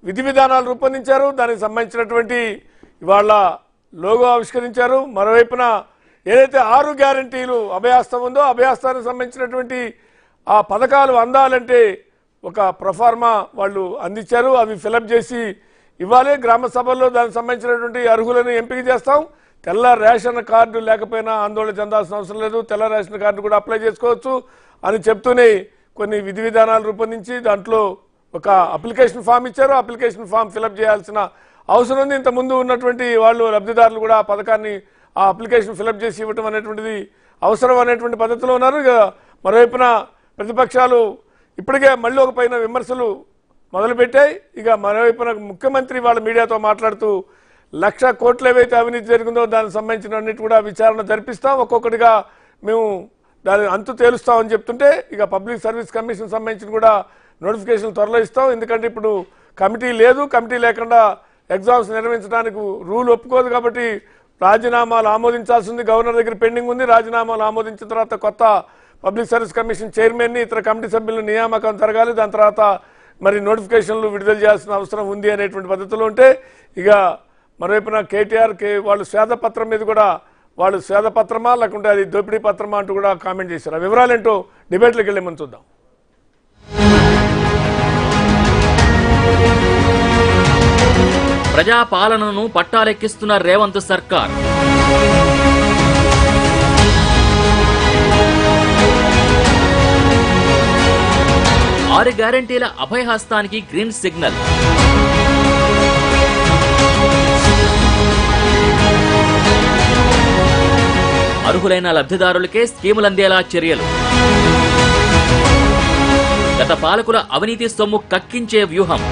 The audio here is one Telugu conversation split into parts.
విధి విధానాలు రూపొందించారు. దానికి సంబంధించినటువంటి ఇవాళ లోగో ఆవిష్కరించారు. మరోవైపున ఏదైతే 6 గ్యారంటీలు అభయాస్తం ఉందో అభయాస్తానికి సంబంధించినటువంటి ఆ పథకాలు అందాలంటే ఒక ప్రొఫార్మా వాళ్ళు అందించారు. అవి ఫిలప్ చేసి ఇవ్వాలి. గ్రామ సభల్లో దానికి సంబంధించినటువంటి అర్హులను ఎంపిక చేస్తాం. తెల్ల రేషన్ కార్డు లేకపోయినా ఆందోళన చెందాల్సిన అవసరం లేదు, తెల్ల రేషన్ కార్డు కూడా అప్లై చేసుకోవచ్చు అని చెప్తూనే కొన్ని విధి విధానాలు రూపొందించి దాంట్లో ఒక అప్లికేషన్ ఫామ్ ఇచ్చారు. అప్లికేషన్ ఫామ్ ఫిలప్ చేయాల్సిన అవసరం ఉంది. ఇంతకుముందు ఉన్నటువంటి వాళ్ళు లబ్ధిదారులు కూడా ఆ పథకాన్ని ఆ అప్లికేషన్ ఫిలప్ చేసి ఇవ్వటం అనేటువంటిది అవసరం అనేటువంటి పద్ధతిలో ఉన్నారు. ఇక మరోవైపున ప్రతిపక్షాలు ఇప్పటికే మళ్ళీ ఒక పైన విమర్శలు మొదలుపెట్టాయి. ఇక మరోవైపున ముఖ్యమంత్రి వాళ్ళ మీడియాతో మాట్లాడుతూ 1,00,000 కోట్లు ఏవైతే అవినీతి జరిగిందో దానికి సంబంధించిన అన్నిటి కూడా విచారణ జరిపిస్తాం, ఒక్కొక్కటిగా మేము దాని అంతు తేలుస్తామని చెప్తుంటే ఇక పబ్లిక్ సర్వీస్ కమిషన్ సంబంధించిన కూడా నోటిఫికేషన్ త్వరలో ఇస్తాం. ఎందుకంటే ఇప్పుడు కమిటీ లేదు, కమిటీ లేకుండా ఎగ్జామ్స్ నిర్వహించడానికి రూల్ ఒప్పుకోదు. కాబట్టి రాజీనామాలు ఆమోదించాల్సింది గవర్నర్ దగ్గర పెండింగ్ ఉంది. రాజీనామాలు ఆమోదించిన తర్వాత కొత్త పబ్లిక్ సర్వీస్ కమిషన్ చైర్మన్ని ఇతర కమిటీ సభ్యుల నియామకం జరగాలి. దాని తర్వాత మరి నోటిఫికేషన్లు విడుదల చేయాల్సిన అవసరం ఉంది అనేటువంటి పద్ధతిలో ఉంటే ఇక మరోవైపున కేటీఆర్ వాళ్ళు శ్వేతపత్రం మీద కూడా వాళ్ళు శ్వేతపత్రమా లేకుంటే అది దోపిడీ పత్రమా అంటూ కూడా కామెంట్ చేశారు. ఆ వివరాలేంటో డిబేట్లోకి వెళ్ళే ముందు చూద్దాం. ప్రజాపాలనను పట్టాలెక్కిస్తున్న రేవంత్ సర్కార్. ఆరు గ్యారంటీల అభయహస్తానికి గ్రీన్ సిగ్నల్. అర్హులైన లబ్ధిదారులకే స్కీములందేలా చర్యలు. గత పాలకుల అవినీతి సొమ్ము కక్కించే వ్యూహం.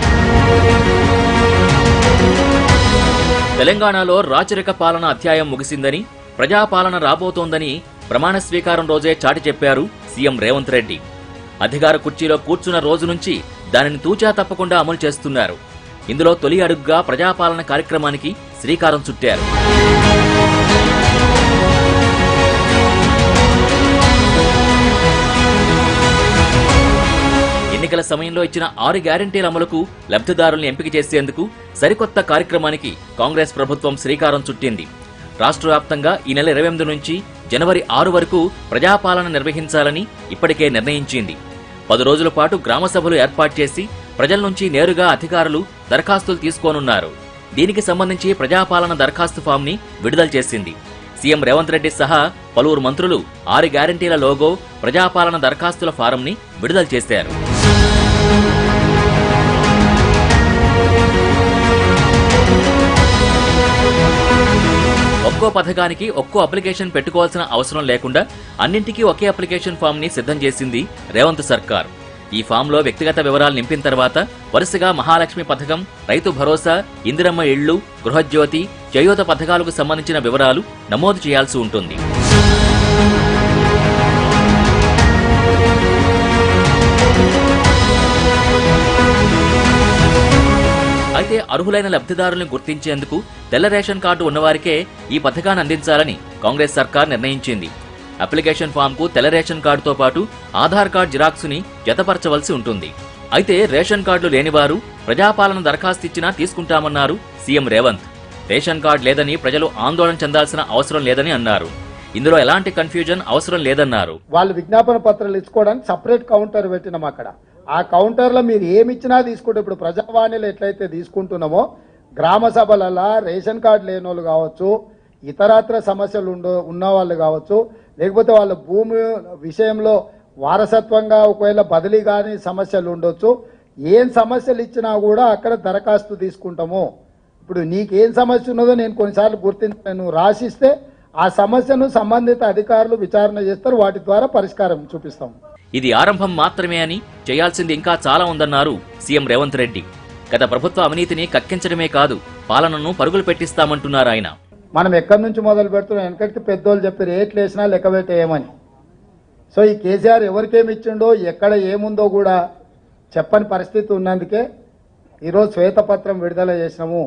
తెలంగాణలో రాచరిక పాలన అధ్యాయం ముగిసిందని, ప్రజాపాలన రాబోతోందని ప్రమాణ స్వీకారం రోజే చాటి చెప్పారు సీఎం రేవంత్ రెడ్డి. అధికార కుర్చీలో కూర్చున్న రోజు నుంచి దానిని తూచా తప్పకుండా అమలు చేస్తున్నారు. ఇందులో తొలి అడుగుగా ప్రజాపాలన కార్యక్రమానికి శ్రీకారం చుట్టారు. ఎన్నికల సమయంలో ఇచ్చిన 6 గ్యారంటీల అమలుకు లబ్ధిదారుల్ని ఎంపిక చేసేందుకు సరికొత్త కార్యక్రమానికి కాంగ్రెస్ ప్రభుత్వం శ్రీకారం చుట్టింది. రాష్ట్ర వ్యాప్తంగా ఈ నెల 28 నుంచి జనవరి 6 వరకు ప్రజాపాలన నిర్వహించాలని ఇప్పటికే నిర్ణయించింది. 10 రోజుల పాటు గ్రామ సభలు ఏర్పాటు చేసి ప్రజల నుంచి నేరుగా అధికారులు దరఖాస్తులు తీసుకోనున్నారు. దీనికి సంబంధించి ప్రజాపాలన దరఖాస్తు ఫామ్ ని విడుదల చేసింది. సీఎం రేవంత్ రెడ్డి సహా పలువురు మంత్రులు 6 గ్యారంటీల లోగో, ప్రజాపాలన దరఖాస్తుల ఫారం ని విడుదల చేశారు. ఒక్కో పథకానికి ఒక్కో అప్లికేషన్ పెట్టుకోవాల్సిన అవసరం లేకుండా అన్నింటికీ ఒకే అప్లికేషన్ ఫామ్ ని సిద్ధం చేసింది రేవంత్ సర్కార్. ఈ ఫామ్ లో వ్యక్తిగత వివరాలు నింపిన తర్వాత వరుసగా మహాలక్ష్మి పథకం, రైతు భరోసా, ఇందిరమ్మ ఇళ్లు, గృహజ్యోతి, చేయూత పథకాలకు సంబంధించిన వివరాలు నమోదు చేయాల్సి ఉంటుంది. అయితే అర్హులైన లబ్ధిదారులను గుర్తించేందుకు తెల్ల రేషన్ కార్డు ఉన్నవారికే ఈ పథకాన్ని అందించాలని కాంగ్రెస్ సర్కార్ నిర్ణయించింది. అప్లికేషన్ ఫామ్ కు తెల్ల రేషన్ కార్డుతో పాటు ఆధార్ కార్డు జిరాక్స్ ని జతపరచవలసి ఉంటుంది. అయితే రేషన్ కార్డులు లేనివారు ప్రజాపాలన దరఖాస్తు ఇచ్చినా తీసుకుంటామన్నారు సీఎం రేవంత్. రేషన్ కార్డు లేదని ప్రజలు ఆందోళన చెందాల్సిన అవసరం లేదని అన్నారు. ఇందులో ఎలాంటి కన్ఫ్యూజన్ అవసరం లేదన్నారు. వాళ్ళు విజ్ఞాపన పత్రాలు ఇచ్చుకోవడానికి సపరేట్ కౌంటర్ పెట్టినాం. అక్కడ ఆ కౌంటర్లో మీరు ఏమిచ్చినా తీసుకుంటే ఇప్పుడు ప్రజావాణిలో ఎట్లయితే తీసుకుంటున్నామో గ్రామ సభలలో రేషన్ కార్డు లేని వాళ్ళు కావచ్చు, ఇతరత్ర సమస్యలు ఉన్న వాళ్ళు కావచ్చు, లేకపోతే వాళ్ళ భూమి విషయంలో వారసత్వంగా ఒకవేళ బదిలీ కానీ సమస్యలు ఉండొచ్చు. ఏం సమస్యలు ఇచ్చినా కూడా అక్కడ దరఖాస్తు తీసుకుంటాము. ఇప్పుడు నీకేం సమస్య ఉన్నదో నేను కొన్నిసార్లు గుర్తించాను, రాసిస్తే ఆ సమస్యను సంబంధిత అధికారులు విచారణ చేస్తారు, వాటి ద్వారా పరిష్కారం చూపిస్తాం. ఇది ఆరంభం మాత్రమే అని, చేయాల్సింది ఇంకా చాలా ఉందన్నారు సీఎం రేవంత్ రెడ్డి. గత ప్రభుత్వ అవినీతిని కక్కించడమే కాదు, పాలనను పరుగులు పెట్టిస్తామంటున్నారు ఆయన. మనం ఎక్కడి నుంచి మొదలు పెడుతున్నాం? వెనకటి పెద్దోళ్ళు చెప్పారు రేట్లు వేసినా లెక్క పెట్టేయమని. సో ఈ కేసీఆర్ ఎవరికేమి ఇచ్చిండో ఎక్కడ ఏముందో కూడా చెప్పని పరిస్థితి ఉన్నందుకే ఈరోజు శ్వేతపత్రం విడుదల చేసినాము.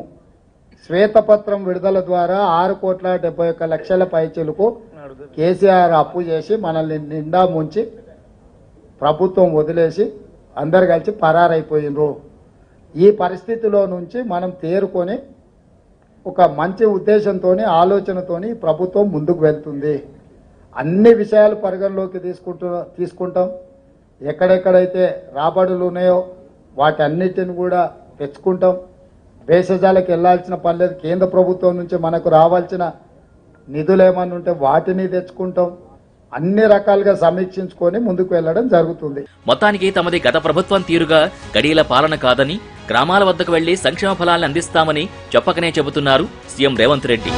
శ్వేతపత్రం విడుదల ద్వారా 6,71,00,000 పైచీలకు కేసీఆర్ అప్పు చేసి మనల్ని నిండా ముంచి ప్రభుత్వం వదిలేసి అందరు కలిసి పరారైపోయినరు. ఈ పరిస్థితిలో నుంచి మనం తేరుకొని ఒక మంచి ఉద్దేశంతో ఆలోచనతోని ప్రభుత్వం ముందుకు వెళ్తుంది. అన్ని విషయాలు పరిగణలోకి తీసుకుంటాం. ఎక్కడెక్కడైతే రాబడులు ఉన్నాయో వాటి అన్నిటిని కూడా తెచ్చుకుంటాం. భేషజాలకు వెళ్లాల్సిన పని లేదు. కేంద్ర ప్రభుత్వం నుంచి మనకు రావాల్సిన నిధులు ఏమన్నా ఉంటే వాటిని తెచ్చుకుంటాం. అన్ని రకాలుగా సమీక్షించుకొని ముందుకు వెళ్లడం జరుగుతుంది. మొత్తానికి తమది గత ప్రభుత్వం తీరుగా గడియల పాలన కాదని, గ్రామాల వద్దకు వెళ్లి సంక్షేమ ఫలాలను అందిస్తామని చెప్పకనే చెబుతున్నారు సీఎం రేవంత్ రెడ్డి.